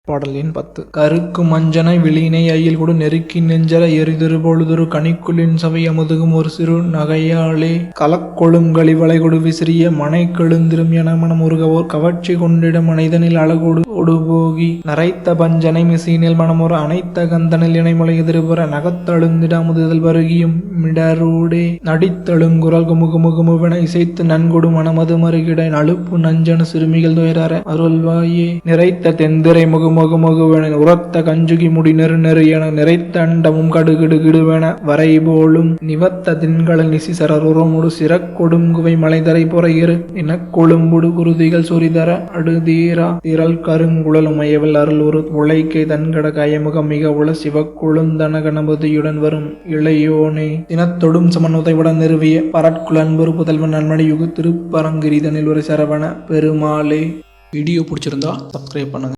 பாடல் எண் 10. கருக்கு மஞ்சனை விழியினை அயில் கொடு நெருக்கி நெஞ்சர எரிதிரு பொழுதுரு கனிக்குளின் சவை அமுதுகும் ஒரு சிறு நகையாளே கலக்கொழும் கழிவலை கொடு விசிறிய மனை கெழுந்திரும் என மனம் உருகவோர் கவர்ச்சி கொண்டிட மனிதனில் அழகோடு ஒடுபோகி நரைத்த பஞ்சனை மிசையினில் மனமுற அனைத்த கந்தனில் இணைமலை எதிர்புற நகத்தழுந்திட அமுதுதல் வருகியும் மிடரூடே நடித்தழுங்குரல் குமுகுமுகுமுவென இசைத்து நன்கொடு மனமது மறுகிட நழுப்பு நஞ்சன சிறுமிகள் துயரற அருள்வாயே நிறைத்த தெந்திரை முகுமுகுமுகுவென உரத்த கஞ்சுகி முடி நெரு நெரு என நிறைத்த அண்டமும் கடுகிடு கிடுவென வரை போலும் நிவத்த தின்கள நிசிசரர் உரமுடு சிறக்கொடும் குவை மலைதரை புறையிரு இனக்கொழும்புடு குருதிகள் சொரிதர அடுதீரா திரள் கருங்குழலும் மயவல் அருள் ஒரு உழைக்கை தன்கட கயமுகம் மிக உள சிவக்கொழுந்தன கணபதியுடன் வரும் இளையோனே தினத்தொடும் சமனுதைவுடன் நிறுவிய பரட்குல அன்பொரு புதல்வன் நன்மடி யுகு திருப்பரங்கிரிதனில் ஒரு சரவண பெருமாளே. வீடியோ பிடிச்சிருந்தா சப்ஸ்கிரைப் பண்ணுங்க.